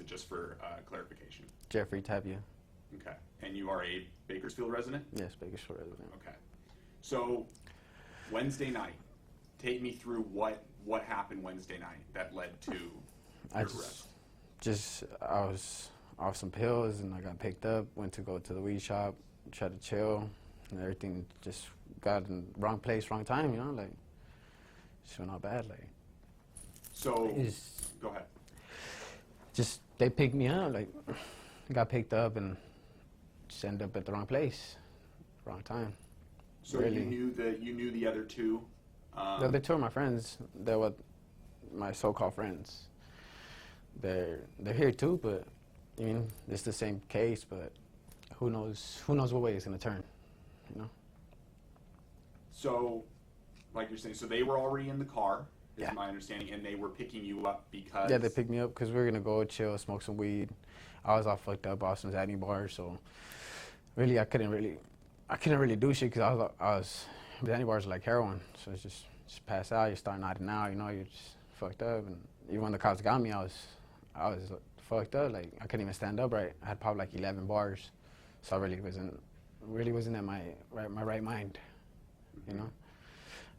it just for clarification? Jeffrey Tapia. Okay. And you are a Bakersfield resident? Yes, Bakersfield resident. Okay. So Wednesday night, take me through what happened Wednesday night that led to your arrest. I was off some pills and I got picked up, went to go to the weed shop, tried to chill, and everything just got in the wrong place, wrong time, you know, like, it's not bad, like. So, go ahead. Just, they picked me up, like, got picked up and just ended up at the wrong place, wrong time. So really. you knew the other two? The other two are my friends. They're what my so-called friends. They're here too, but I mean it's the same case. But who knows what way it's gonna turn, you know? So, like you're saying, so they were already in the car, is yeah. my understanding, and they were picking you up because. Yeah, they picked me up because we were gonna go chill, smoke some weed. I was all fucked up off some Zadney bars, so really I couldn't really do shit because I was Zadney bars are like heroin, so it's just pass out, you start nodding out, you know, you're just fucked up. And even when the cops got me, I was fucked up, like I couldn't even stand up right. I had probably like 11 bars, so I really wasn't at my right mind, you know.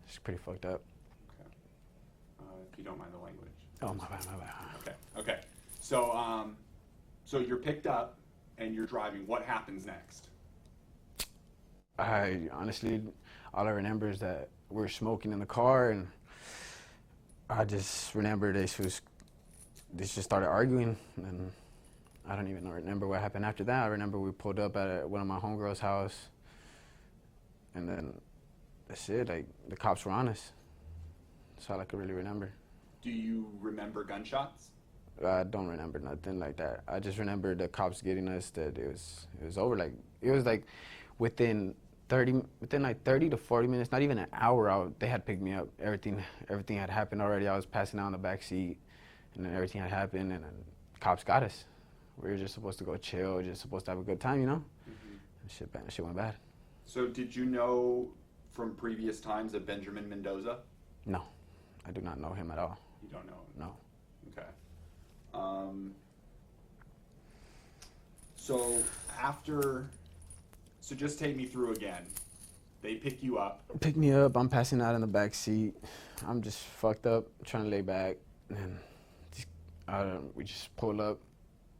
It's pretty fucked up. Okay. If you don't mind the language. Oh, my bad. Okay. So, so you're picked up and you're driving. What happens next? I honestly, all I remember is that we were smoking in the car, and I just remember they just started arguing, and I don't even remember what happened after that. I remember we pulled up at one of my homegirls' house, and then that's it. Like, the cops were on us. That's all I could really remember. Do you remember gunshots? I don't remember nothing like that. I just remember the cops getting us, that it was over. Like, it was like within like 30 to 40 minutes, not even an hour out, they had picked me up. Everything had happened already. I was passing out in the back seat, and then everything had happened, and then cops got us. We were just supposed to go chill, just supposed to have a good time, you know? Mm-hmm. Shit went bad. So did you know from previous times of Benjamin Mendoza? No, I do not know him at all. You don't know him? No. Okay. So just take me through again. They pick you up. Pick me up. I'm passing out in the back seat. I'm just fucked up, trying to lay back, and we just pulled up.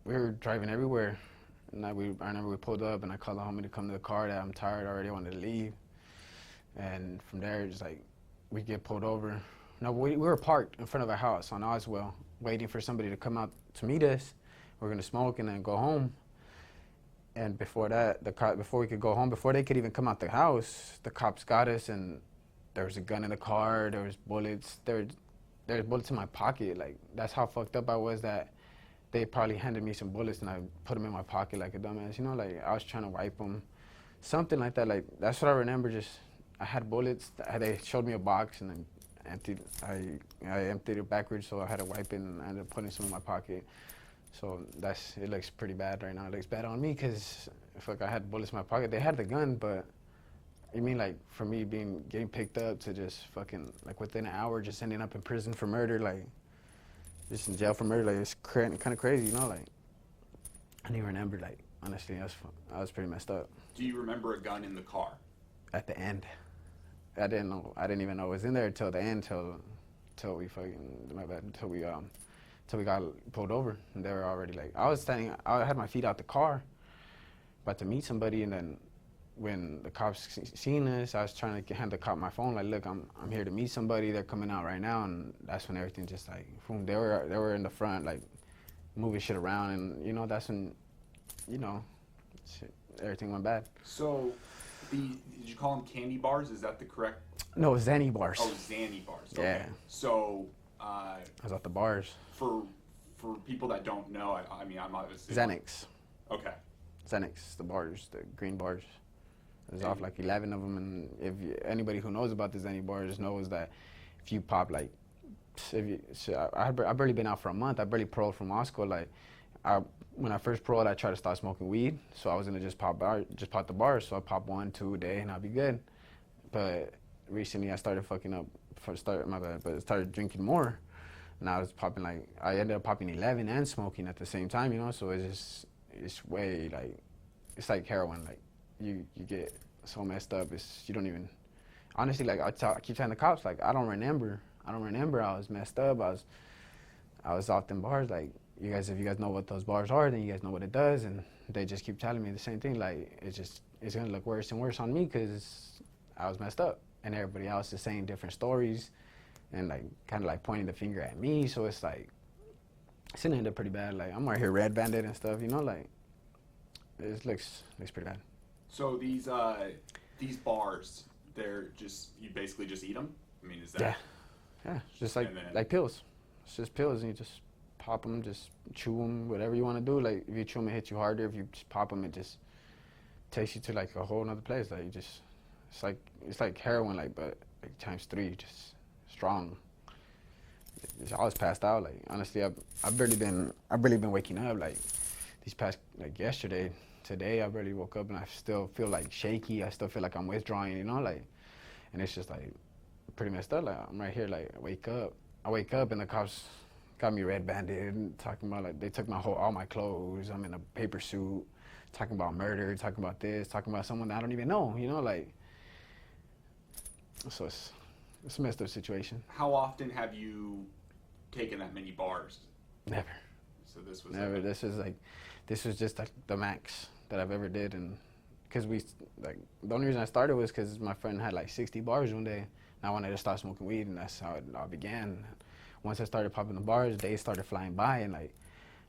We were driving everywhere, and I remember we pulled up, and I called the homie to come to the car. That I'm tired already. I wanted to leave, and from there, just like we get pulled over. No, we were parked in front of a house on Oswell, waiting for somebody to come out to meet us. We're gonna smoke and then go home. And before that, before we could go home, before they could even come out the house, the cops got us, and there was a gun in the car, there was bullets, there was bullets in my pocket. Like, that's how fucked up I was, that they probably handed me some bullets and I put them in my pocket like a dumbass, you know, like I was trying to wipe them, something like that. Like, that's what I remember. Just, I had bullets, they showed me a box, and then I emptied it backwards, so I had to wipe it, and I ended up putting some in my pocket. So it looks pretty bad right now. It looks bad on me because I had bullets in my pocket. They had the gun, but you mean like for me getting picked up to just fucking like within an hour just ending up in prison for murder, like just in jail for murder, like it's kind of crazy, you know? Like, I didn't even remember, like, honestly, I was pretty messed up. Do you remember a gun in the car? At the end. I didn't even know it was in there until the end, till we got pulled over, and they were already like, I had my feet out the car, about to meet somebody, and then when the cops seen us, I was trying to hand the cop my phone, like, look, I'm here to meet somebody, they're coming out right now, and that's when everything just like, boom, they were in the front, like, moving shit around, and, you know, that's when, you know, everything went bad. So, did you call them candy bars? Is that the correct? No, Zanny bars. Oh, Zanny bars. Okay. Yeah. So, I was at the bars. For people that don't know, I mean, I'm obviously... Xanax. Okay. Xanax, the bars, the green bars. There's off like 11 of them, and anybody who knows about the Xanny bars knows that if you pop like, I've barely been out for a month. I barely paroled from law school. Like, when I first paroled, I tried to start smoking weed, so I was gonna just pop the bars. So I pop 1, 2 a day, and I'll be good. But recently, I started fucking up. Started drinking more. and I was popping like, I ended up popping 11 and smoking at the same time, you know. So it's way like, it's like heroin. Like you get so messed up. You don't even, honestly, like I keep telling the cops, like I don't remember I was messed up. I was off them bars. Like if you guys know what those bars are, then you guys know what it does. And they just keep telling me the same thing. Like it's gonna look worse and worse on me because I was messed up, and everybody else is saying different stories, and like kind of like pointing the finger at me. So it's like it's gonna end up pretty bad. Like I'm right here red banded and stuff, you know. Like it looks pretty bad. So these bars, they're just, you basically just eat them? I mean, is that? Yeah, it's just like pills. It's just pills, and you just pop them, just chew them, whatever you want to do. Like if you chew them, it hits you harder. If you just pop them, it just takes you to like a whole other place. Like it's like heroin, but like times 3, just strong. I was passed out. Like honestly, I've barely been waking up. Like these past, like yesterday, today, I barely woke up, and I still feel like shaky. I still feel like I'm withdrawing, you know, like, and it's just like pretty messed up. Like I'm right here, like I wake up, and the cops got me red banded, and talking about like they took all my clothes. I'm in a paper suit, talking about murder, talking about this, talking about someone that I don't even know, you know, like. So it's a messed up situation. How often have you taken that many bars? Never. So this was never. This was just like the max that I've ever did, and because the only reason I started was because my friend had like 60 bars one day, and I wanted to stop smoking weed, and that's how it all began. Once I started popping the bars, days started flying by, and like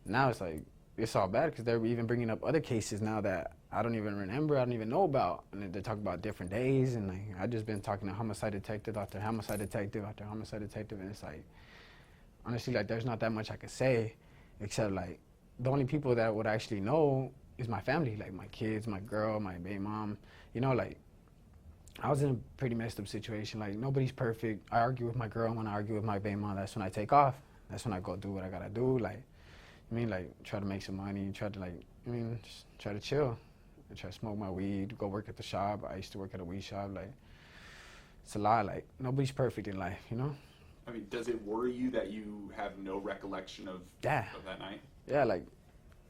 now it's like it's all bad because they're even bringing up other cases now that I don't even remember, I don't even know about, and they talk about different days, and like I just been talking to homicide detective after homicide detective after homicide detective, and it's like honestly, like there's not that much I could say, except like the only people that would actually know is my family, like my kids, my girl, my baby mom. You know, like I was in a pretty messed up situation. Like nobody's perfect. I argue with my girl. When I argue with my baby mom, that's when I take off. That's when I go do what I gotta do. Like, I mean, like try to make some money. Try to just try to chill. And try to smoke my weed. Go work at the shop. I used to work at a weed shop. Like, it's a lot. Like nobody's perfect in life, you know. I mean, does it worry you that you have no recollection of that night? Yeah, like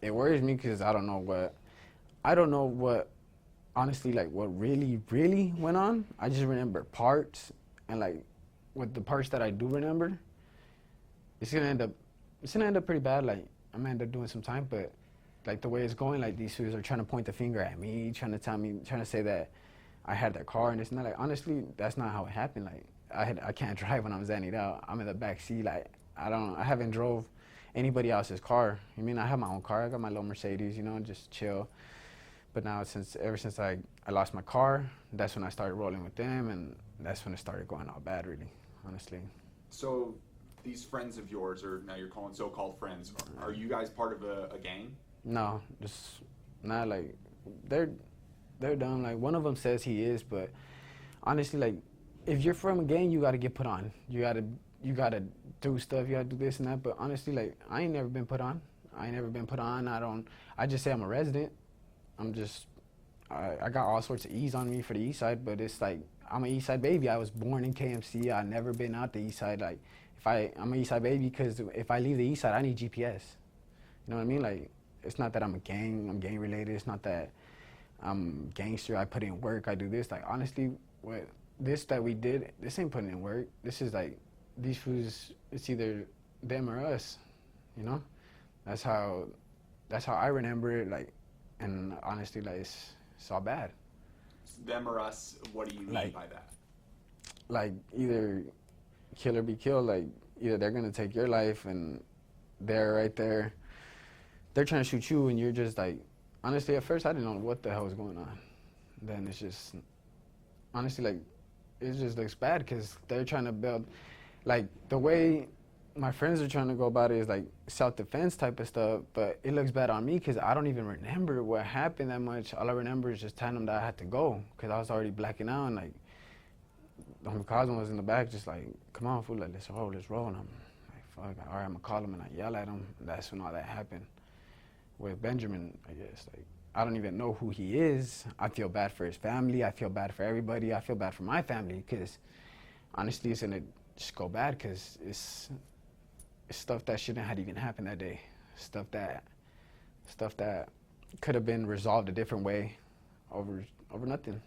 it worries me because I don't know what, honestly, like what really, really went on. I just remember parts, and like with the parts that I do remember, it's gonna end up pretty bad. Like I'm gonna end up doing some time, but like the way it's going, like these fools are trying to point the finger at me, trying to say that I had their car, and it's not like, honestly, that's not how it happened. Like I can't drive when I'm zannied out. I'm in the back seat. Like I haven't drove anybody else's car. I mean, I have my own car. I got my little Mercedes, you know, just chill. But now ever since I lost my car, that's when I started rolling with them, and that's when it started going all bad, really, honestly. So these friends of yours, or now you're calling so-called friends, are you guys part of a gang? No, just not like, they're dumb. Like one of them says he is, but honestly, like if you're from a gang, you gotta get put on. You gotta do stuff. You gotta do this and that. But honestly, like I ain't never been put on. I just say I'm a resident. I got all sorts of E's on me for the East Side, but it's like I'm an East Side baby. I was born in KMC. I've never been out the East Side. Like I'm an East Side baby because if I leave the East Side, I need GPS. You know what I mean? Like it's not that I'm gang related. It's not that I'm gangster. I put in work. I do this. Like honestly, that we did, this ain't putting in work. This is like these fools. It's either them or us. You know? That's how I remember it. Like, and honestly, like it's all bad. Them or us? What do you mean by that? Like either kill or be killed. Like either they're gonna take your life and they're right there. They're trying to shoot you and you're just like. Honestly, at first I didn't know what the hell was going on. Then it's just honestly like it just looks bad because they're trying to build like the way my friends are trying to go about it is like self-defense type of stuff, but it looks bad on me because I don't even remember what happened that much. All I remember is just telling them that I had to go because I was already blacking out, and like the homie cousin was in the back just like, come on, fool, like, let's roll. And I'm like, fuck, all right, I'm gonna call him, and I yell at him, and that's when all that happened. With Benjamin, I guess, like, I don't even know who he is. I feel bad for his family. I feel bad for everybody. I feel bad for my family because honestly, it's gonna just go bad because stuff that shouldn't have even happened that day. Stuff that could have been resolved a different way over nothing.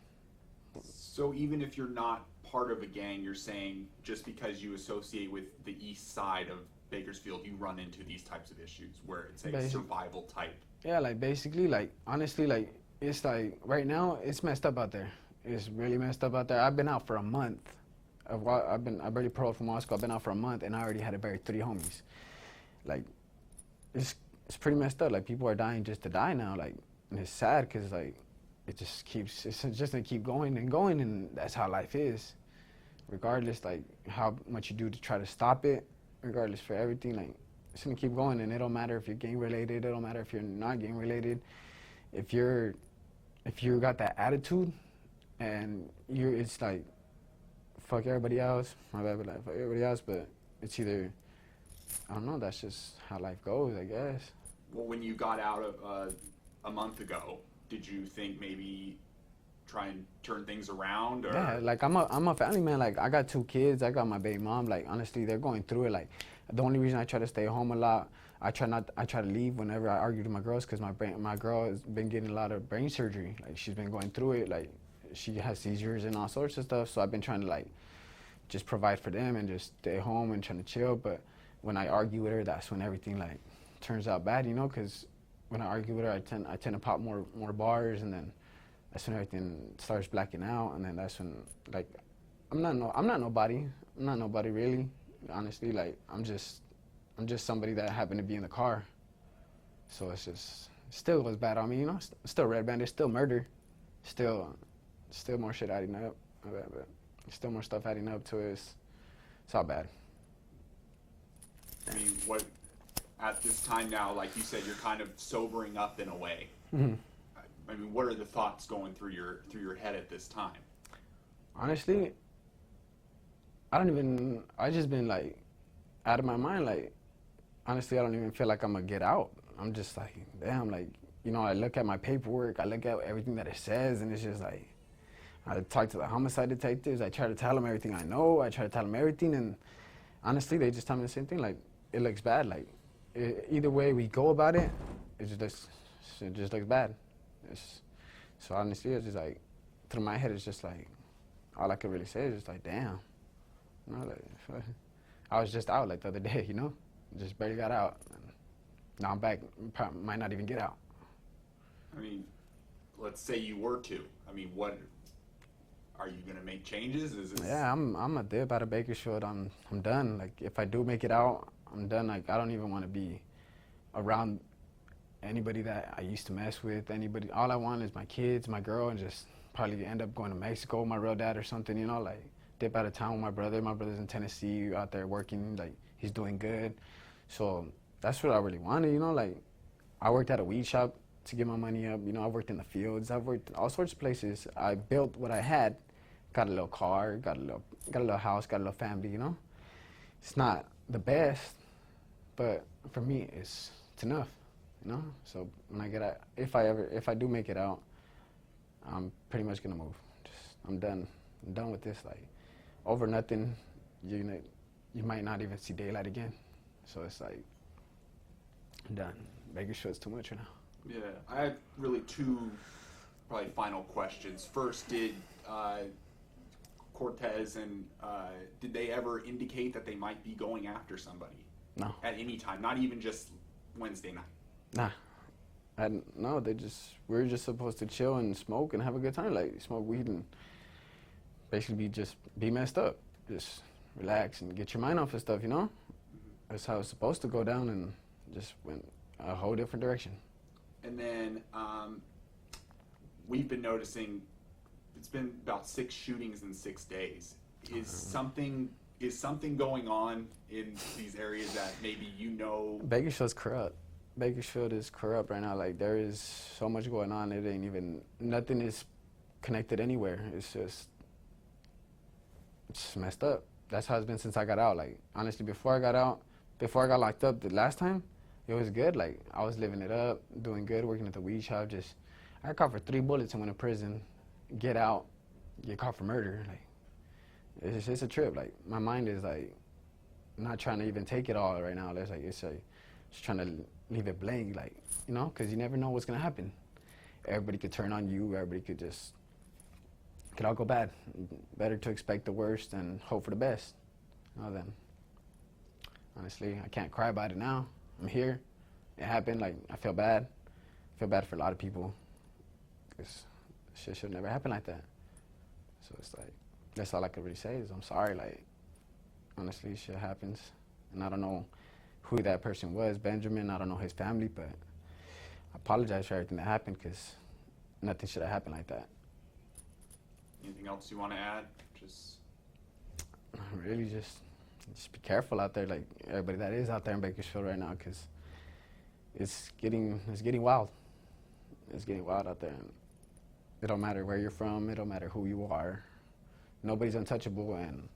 So even if you're not part of a gang, you're saying just because you associate with the east side of Bakersfield, you run into these types of issues where it's a survival type. Yeah, like basically, like honestly, like it's like right now it's messed up out there. It's really messed up out there. I've been out for a month. I barely paroled from law school. I've been out for a month and I already had to bury 3 homies. Like it's pretty messed up. Like people are dying just to die now. Like and it's sad because like it's just gonna keep going and going, and that's how life is. Regardless, like how much you do to try to stop it, regardless for everything, like it's gonna keep going, and it don't matter if you're gang related, it don't matter if you're not gang related. If you got that attitude, and it's like fuck everybody else. My bad, but like fuck everybody else. But it's either I don't know. That's just how life goes, I guess. Well, when you got out of a month ago, did you think maybe try and turn things around? Or? Yeah, like I'm a family man. Like I got 2 kids. I got my baby mom. Like honestly, they're going through it. Like the only reason I try to stay home a lot, I try to leave whenever I argue with my girls, because my girl has been getting a lot of brain surgery. Like she's been going through it. Like she has seizures and all sorts of stuff. So I've been trying to like just provide for them and just stay home and trying to chill. But when I argue with her, that's when everything like turns out bad, you know, because when I argue with her, I tend to pop more bars, and then that's when everything starts blacking out, and then that's when like I'm not nobody. I'm not nobody really. Honestly, like I'm just somebody that happened to be in the car. So it still goes bad on me, you know. Still red band. There's still murder. Still more shit adding up. But still more stuff adding up to it. It's all bad. I mean, what at this time now, like you said, you're kind of sobering up in a way. Mm-hmm. I mean, what are the thoughts going through your head at this time? Honestly, I just been like out of my mind. Like honestly, I don't even feel like I'm gonna get out. I'm just like, damn, like, you know, I look at my paperwork, I look at everything that it says, and it's just like, I talk to the homicide detectives, I try to tell them everything I know, I try to tell them everything, and honestly, they just tell me the same thing, like, it looks bad. Like either way we go about it, it just looks bad. So honestly, it's just like, through my head, it's just like, all I could really say is just like, damn. You know, like, I was just out like the other day, you know? Just barely got out. And now I'm back, might not even get out. I mean, let's say you were to. I mean, what, are you going to make changes? Yeah, I'm a dip out of Bakersfield. I'm done. Like, if I do make it out, I'm done. Like, I don't even want to be around anybody that I used to mess with, anybody. All I want is my kids, my girl, and just probably end up going to Mexico with my real dad or something, you know, like dip out of town with my brother. My brother's in Tennessee, out there working, like he's doing good. So that's what I really wanted, you know, like I worked at a weed shop to get my money up, you know, I worked in the fields, I've worked all sorts of places. I built what I had, got a little car, got a little house, got a little family, you know. It's not the best, but for me, it's enough. You know, so when I get out, if I do make it out, I'm pretty much gonna move. I'm done with this. Like, over nothing, you might not even see daylight again. So it's like, I'm done. Bakersfield's too much right now. Yeah, I have really 2 probably final questions. First, did Cortez and did they ever indicate that they might be going after somebody? No. At any time, not even just Wednesday night. Nah. No, we're just supposed to chill and smoke and have a good time. Like, smoke weed and basically be messed up. Just relax and get your mind off of stuff, you know? Mm-hmm. That's how it's supposed to go down, and just went a whole different direction. And then we've been noticing it's been about 6 shootings in 6 days. Is something going on in these areas that maybe you know? Bakersfield's corrupt. Bakersfield is corrupt right now. Like, there is so much going on. It ain't even, nothing is connected anywhere. It's messed up. That's how it's been since I got out. Like, honestly, before I got locked up the last time, it was good. Like, I was living it up, doing good, working at the weed shop. I got caught for 3 bullets and went to prison. Get out, get caught for murder. Like, it's a trip. Like, my mind is like, not trying to even take it all right now. It's like just trying to leave it blank, like, you know, because you never know what's gonna happen. Everybody could turn on you. Everybody could all go bad. Better to expect the worst and hope for the best. Then, honestly, I can't cry about it now. I'm here. It happened. Like, I feel bad. I feel bad for a lot of people. Because shit should never happen like that. So it's like, that's all I could really say is I'm sorry. Like, honestly, shit happens. And I don't know who that person was, Benjamin. I don't know his family, but I apologize for everything that happened because nothing should have happened like that. Anything else you want to add? Just really just be careful out there, like everybody that is out there in Bakersfield right now, because it's getting wild. It's getting wild out there. And it don't matter where you're from. It don't matter who you are. Nobody's untouchable, and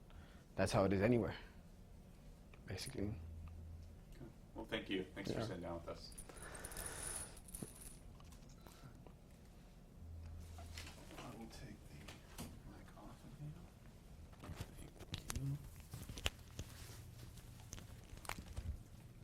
that's how it is anywhere, basically. Okay. Well, thank you. Thanks for sitting down with us.